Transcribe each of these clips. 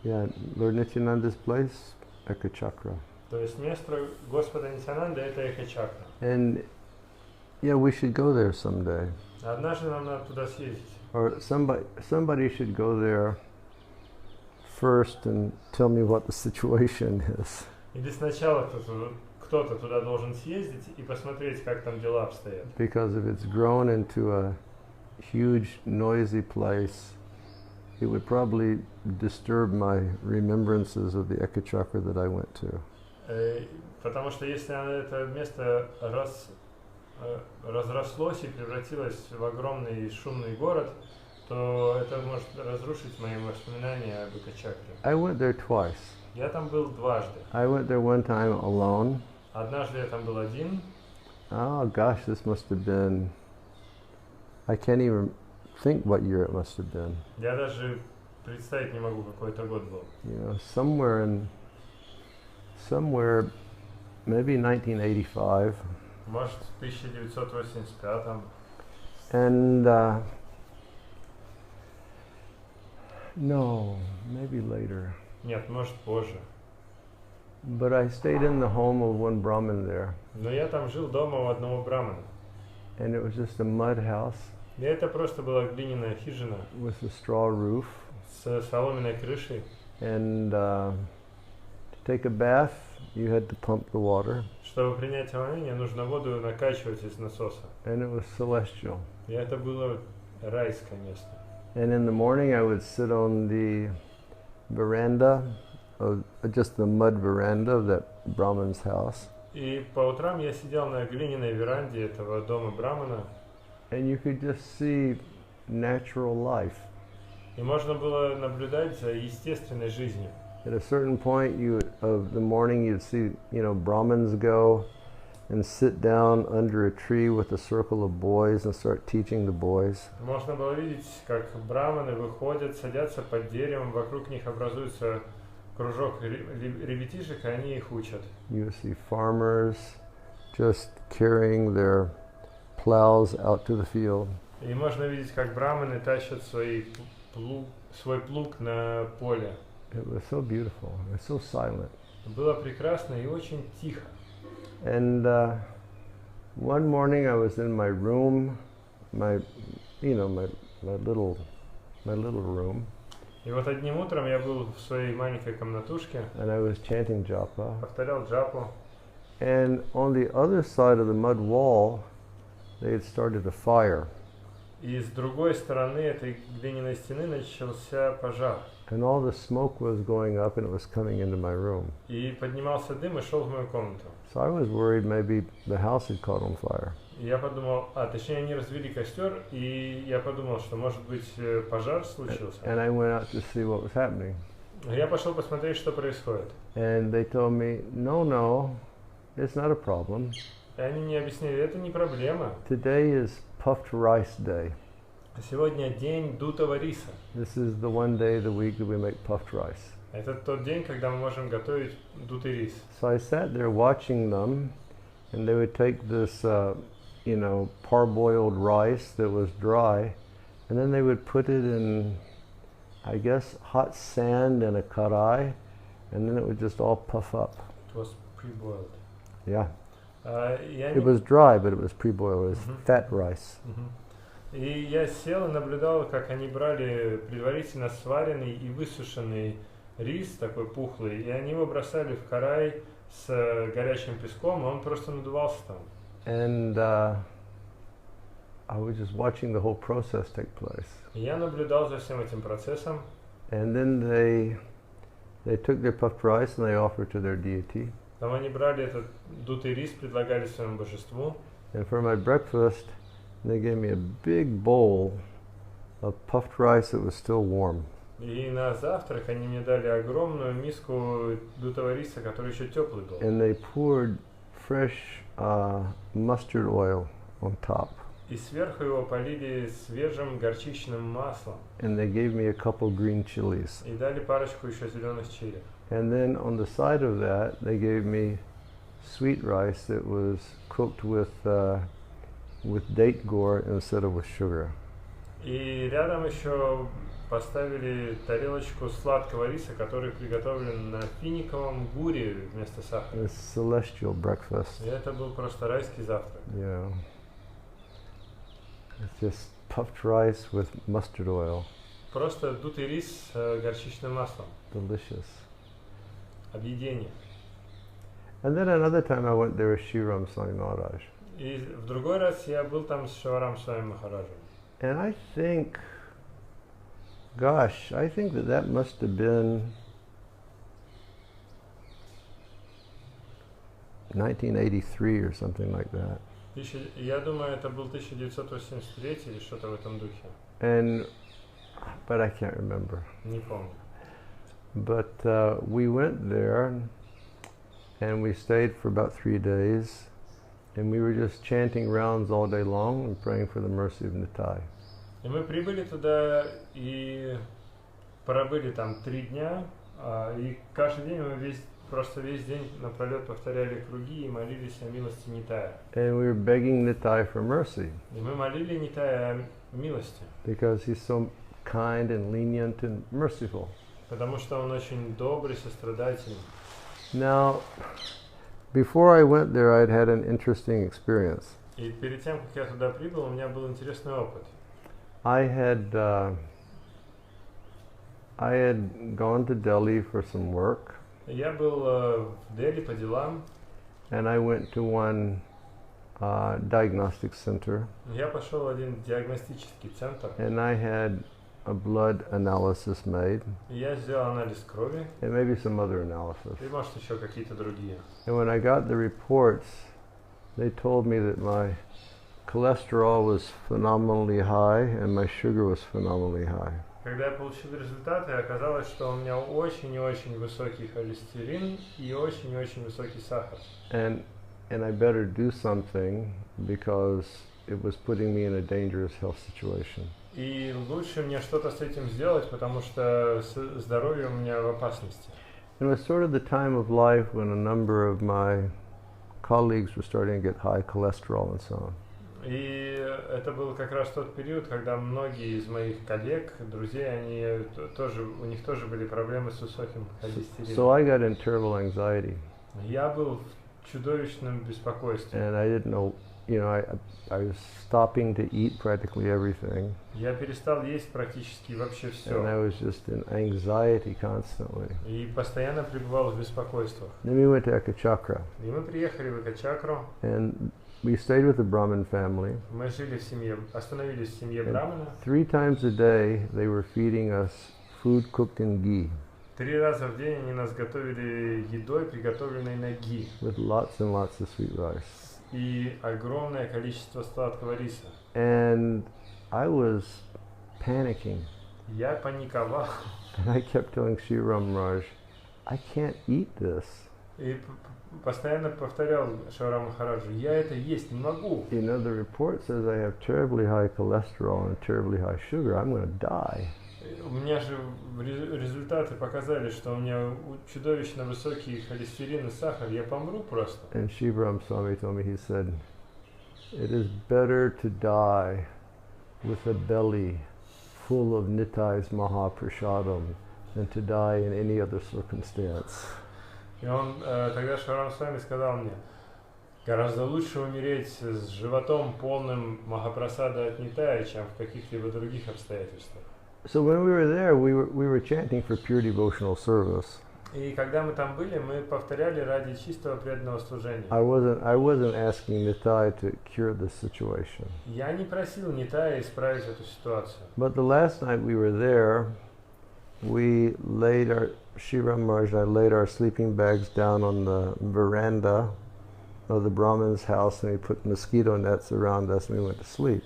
Yeah, Lord Nityananda's place, Ekachakru. То есть место Господа Нитьянанды — это Экачакру. And yeah, we should go there someday. Однажды нам надо туда съездить. Or somebody should go there first and tell me what the situation is. Или сначала кто-то туда должен съездить и посмотреть, как там дела обстоят. Because if it's grown into a huge, noisy place, it would probably disturb my remembrances of the Ekachakra that I went to. Потому что если это место разрослось и превратилось в огромный шумный город, то это может разрушить мои воспоминания об Экачакре. I went there twice. Я там был дважды. I went there one time alone. Однажды я там был один. Oh gosh, this must have been, I can't even think what year it must have been. Я даже представить не могу, какой это год был. You know, somewhere, maybe 1985. Может, в 1985. And no, maybe later. Нет, может, позже. But I stayed in the home of one Brahmin there. Но я там жил дома у одного брамана. And it was just a mud house. И это просто была глиняная хижина. With a straw roof. С соломенной крышей. And to take a bath, you had to pump the water. Чтобы принять омовение, нужно воду накачивать из насоса. And it was celestial. И это было райское место. And in the morning I would sit on the veranda, of just the mud veranda of that Brahman's house. И по утрам я сидел на глиняной веранде этого дома брамана. And you could just see natural life. И можно было наблюдать за естественной жизнью. At a certain point of the morning you'd see, Brahmins go and sit down under a tree with a circle of boys and start teaching the boys. Можно было видеть, как браманы выходят, садятся под деревом, вокруг них образуется кружок ребятишек, и они их учат. You see farmers just carrying their plows out to the field. И можно видеть, как браманы тащат свой плуг на поле. It was so beautiful. It was so silent. Было прекрасно и очень тихо. And one morning I was in my room, my little room. И вот одним утром я был в своей маленькой комнатушке. And I was chanting japa. Повторял джапу. And on the other side of the mud wall, they had started a fire. И с другой стороны этой глиняной стены начался пожар. And all the smoke was going up and it was coming into my room. И поднимался дым и шел в мою комнату. So I was worried maybe the house had caught on fire. И я подумал, точнее они развели костер, и я подумал, что может быть пожар случился. And I went out to see what was happening. Я пошел посмотреть, что происходит. And they told me, no, it's not a problem. И они мне объяснили, это не проблема. Today is puffed rice day. Сегодня день дутого риса. This is the one day of the week that we make puffed rice. Это тот день, когда мы можем готовить дутый рис. So I sat there watching them, and they would take this, parboiled rice that was dry, and then they would put it in, I guess, hot sand in a karai, and then it would just all puff up. It was pre-boiled. Yeah. It was dry, but it was pre-boiled. It was fat rice. И я сел и наблюдал, как они брали предварительно сваренный и высушенный рис, такой пухлый, и они его бросали в карай с горячим песком, и он просто надувался там. And I was just watching the whole process take place. И я наблюдал за всем этим процессом. And then they took their puffed rice and they offered to their deity. Там они брали этот дутый рис, предлагали своему божеству. And for my breakfast, they gave me a big bowl of puffed rice that was still warm. И на завтрак они мне дали огромную миску дутого риса, который еще теплый был. And they poured fresh mustard oil on top. И сверху его полили свежим горчичным маслом. And they gave me a couple green chilies. И дали парочку еще зеленых чили. And then on the side of that, they gave me sweet rice that was cooked with date gore instead of with sugar. И рядом еще поставили тарелочку сладкого риса, который приготовлен на финиковом гуре вместо сахара. It's celestial breakfast. И это был просто райский завтрак. Yeah. It's just puffed rice with mustard oil. Просто дутый рис с горчичным маслом. Delicious. Объедение. And then another time I went there with Shiram Swami Maharaj. И в другой раз я был там с Шиварам Свами Махараджем. And I think, gosh, I think that must have been 1983 or something like that. Я думаю, это был 1983 или что-то в этом духе. But I can't remember. Не помню. But we went there and we stayed for about 3 days and we were just chanting rounds all day long and praying for the mercy of Nitai. И мы прибыли туда и пробыли там 3 дня, и каждый день мы просто весь день напролет повторяли круги и молились о милости Нитая. And we were begging Nitai for mercy. И мы молили Нитая о милости. Because he's so kind and lenient and merciful. Потому что он очень добрый, сострадательный. Now, before I went there, I'd had an interesting experience. И перед тем, как я туда прибыл, у меня был интересный опыт. I had gone to Delhi for some work. Я был в Дели по делам. And I went to one diagnostic center. Я пошел в один диагностический центр. And I had a blood analysis made. И я сделал анализ крови. And maybe some other analysis. И может еще какие-то другие. And when I got the reports, they told me that my cholesterol was phenomenally high and my sugar was phenomenally high. Когда я получил результаты, оказалось, что у меня очень и очень высокий холестерин и очень высокий сахар. And I better do something because it was putting me in a dangerous health situation. И лучше мне что-то с этим сделать, потому что здоровье у меня в опасности. It was sort of the time of life when a number of my colleagues were starting to get high cholesterol and so on. И это был как раз тот период, когда многие из моих коллег, друзей, они тоже, у них тоже были проблемы с высоким холестерином. So I got in terrible anxiety. Я был в чудовищном беспокойстве. And I didn't know, I was stopping to eat practically everything. Я перестал есть практически вообще все. And I was just in anxiety constantly. И постоянно пребывал в беспокойствах. Then we went to Ekachakru. И мы приехали в Экачакру. And we stayed with the Brahmin family. Мы жили в семье, остановились в семье Брамана. 3 times a day they were feeding us food cooked in ghee. 3 раза в день они нас готовили едой, приготовленной на ги. With lots and lots of sweet rice. И огромное количество сладкого риса. And I was panicking. Я паниковал. And I kept telling Shiram Maharaj, I can't eat this. И постоянно повторял Шиварам Махараджу, я это есть не могу. You know, the report says I have terribly high cholesterol and terribly high sugar. I'm going to die. У меня же результаты показали, что у меня чудовищно высокий холестерин и сахар, я помру просто. And Shivaram Swami told me, he said, it is better to die with a belly full of Nitai's Mahaprasadam than to die in any other circumstance. И он тогда Шиварам Свами сказал мне, гораздо лучше умереть с животом полным Махапрасада от Нитая, чем в каких-либо других обстоятельствах. So when we were there, we were chanting for pure devotional service. И когда мы там были, мы повторяли ради чистого преданного служения. I wasn't asking Nitai to cure this situation. Я не просил Нитая исправить эту ситуацию. But the last night we were there, we laid Shivaram Maharaj and I laid our sleeping bags down on the veranda of the Brahmin's house and we put mosquito nets around us and we went to sleep.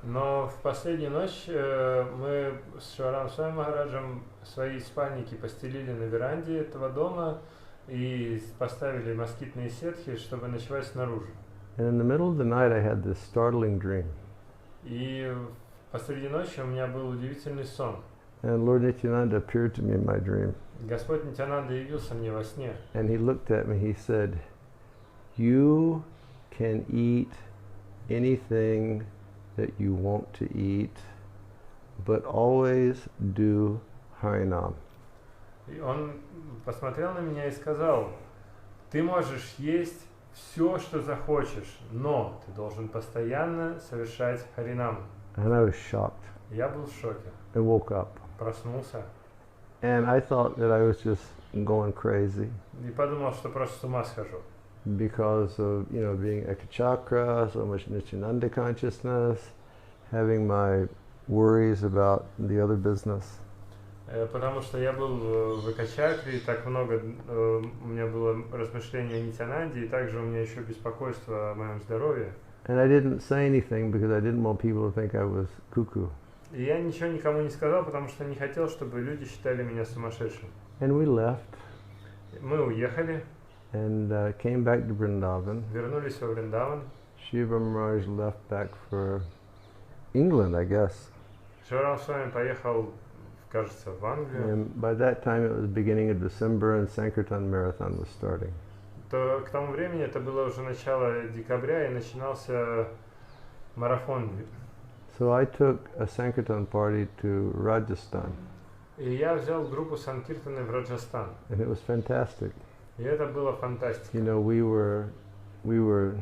Но в последнюю ночь мы с Шиварам Свами Махараджем свои спальники постелили на веранде этого дома и поставили москитные сетки, чтобы ночевать снаружи. And in the middle of the night I had this startling dream. И посреди ночи у меня был удивительный сон. And Lord Nityananda appeared to me in my dream. Господь Нитьянанды явился мне во сне. And he looked at me, he said, you can eat anything that you want to eat but always do Harinam. И он посмотрел на меня и сказал: ты можешь есть все, что захочешь, но ты должен постоянно совершать Харинам. And I was shocked. Я был в шоке. I woke up. Проснулся. And I thought that I was just going crazy И подумал, что просто с ума схожу. because of, being Ekachakra, so much Nityananda consciousness, having my worries about the other business. Потому что я был в Экачакре, так много у меня было размышлений о Нитьянанде, и также у меня еще беспокойство о моем здоровье. And I didn't say anything because I didn't want people to think I was cuckoo. И я ничего никому не сказал, потому что не хотел, чтобы люди считали меня сумасшедшим. And we left Мы уехали, and came back to Vrindavan. вернулись во Вриндаван. Shiva Maharaj left back for England, I guess. Шиварам Свами поехал, кажется, в Англию. And by that time it was beginning of December and Sankirtan Marathon was starting. То к тому времени это было уже начало декабря и начинался марафон. So I took a Sankirtan party to Rajasthan, И я взял группу Санкиртаны в Раджастан. and it was fantastic. И это было фантастика. We were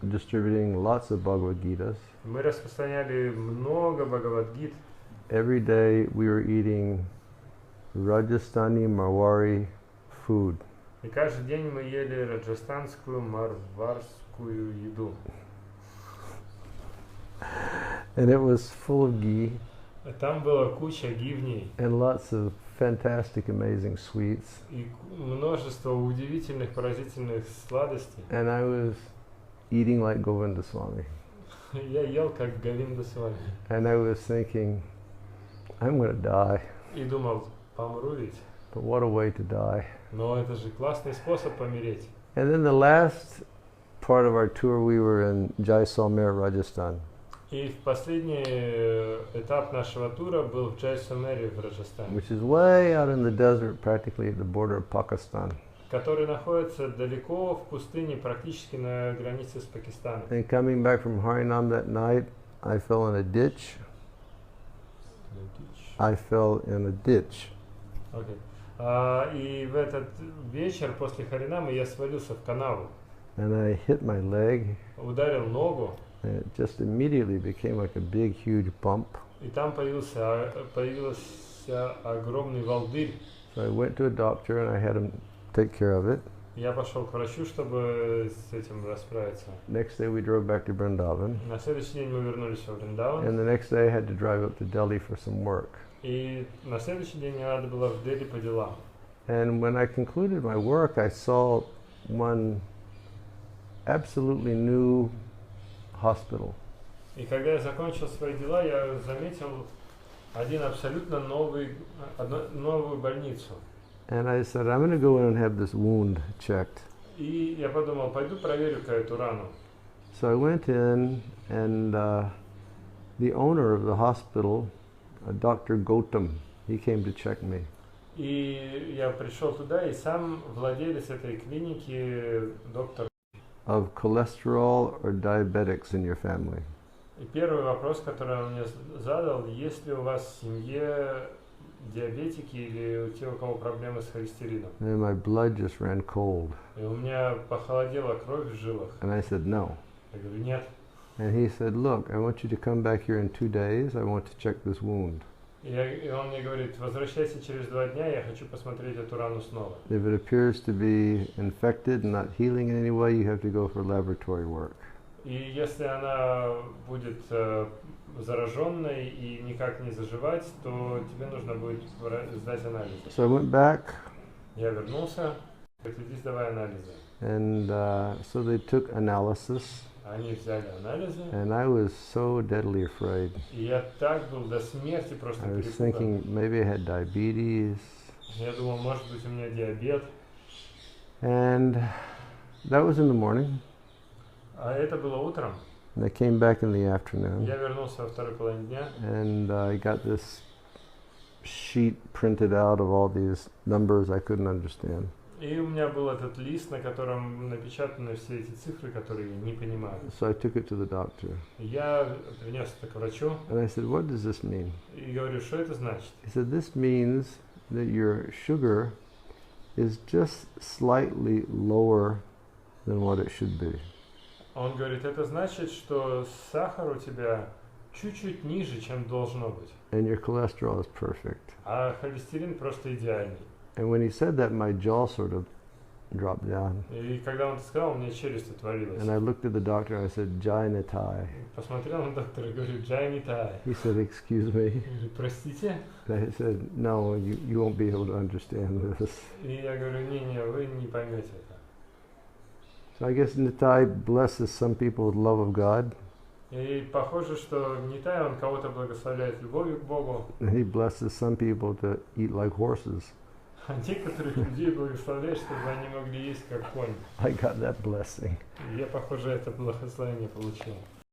distributing lots of Bhagavad Gitas. Мы распространяли много Бхагавад-гит. Every day we were eating Rajasthani Marwari food. И каждый день мы ели раджастанскую марварскую еду. And it was full of ghee Там была куча гивней and lots of fantastic, amazing sweets. и множество удивительных, поразительных сладостей. And I was eating like Govinda Swami. Я ел как Говинда Свами. And I was thinking, I'm going to die. И думал, помру ведь. But what a way to die. Но это же классный способ помереть. And then the last part of our tour, we were in Jaisalmer, Rajasthan. И в последний этап нашего тура был в Джайсалмере в Раджастане, Which is way out in the desert, practically at the border of Pakistan. который находится далеко в пустыне, практически на границе с Пакистаном. And coming back from Harinam that night, I fell in a ditch. I fell in a ditch. Okay. И в этот вечер после Харинама я свалился в канаву, And I hit my leg, ударил ногу, and it just immediately became like a big, huge bump. и там появился огромный волдырь. So I went to a doctor and I had him take care of it. Я пошел к врачу, чтобы с этим расправиться. Next day we drove back to Vrindavan. На следующий день мы вернулись во Вриндаван. And the next day I had to drive up to Delhi for some work. И на следующий день мне надо было в Дели по делам. And when I concluded my work, I saw one absolutely new hospital. И когда я закончил свои дела, я заметил один абсолютно новую больницу. And I said, I'm going to go in and have this wound checked. И я подумал, пойду проверю-ка эту рану. So I went in, and the owner of the hospital, Dr. Gautam, he came to check me. И я пришел туда, и сам владелец этой клиники, доктор. Of cholesterol or diabetics in your family. И первый вопрос, который он мне задал, есть ли у вас в семье диабетики или у тех, у кого проблемы с холестерином? And my blood just ran cold. И у меня похолодела кровь в жилах. And I said, no. Я говорю, нет. And he said, look, I want you to come back here in 2 days. I want to check this wound. И он мне говорит, возвращайся через 2 дня, я хочу посмотреть эту рану снова. If it appears to be infected and not healing in any way, you have to go for laboratory work. И если она будет зараженной и никак не заживать, то тебе нужно будет сдать анализы. So I went back. Я вернулся, говорит, иди сдавай анализы. And so they took analysis. Они взяли анализы. And I was so deadly afraid. И я так был до смерти просто I was перепуган. thinking maybe I had diabetes. Я думал, может быть, у меня диабет. And that was in the morning. А это было утром. And I came back in the afternoon. Я вернулся во второй половине дня. And I got this sheet printed out of all these numbers I couldn't understand. И у меня был этот лист, на котором напечатаны все эти цифры, которые я не понимаю. So I took it to the doctor. Я принес это к врачу And I said, what does this mean? и говорю, что это значит? He said, this means that your sugar is just slightly lower than what it should be. Он говорит, это значит, что сахар у тебя чуть-чуть ниже, чем должно быть. And your cholesterol is perfect. А холестерин просто идеальный. And when he said that, my jaw sort of dropped down. И когда он это сказал, у меня челюсть отвалилась. And I looked at the doctor and I said, Jai Nitai. Посмотрел на доктора и говорю, Джай Нитай. He said, excuse me. Я говорю, простите? And I said, no, you won't be able to understand this. И я говорю, не, вы не поймете это. So I guess Nitai blesses some people with love of God. И похоже, что Нитай, он кого-то благословляет любовью к Богу, And he blesses some people to eat like horses. а некоторых людей благословляет, чтобы они могли есть как конь. I got that blessing. И я, похоже, это благословение получил.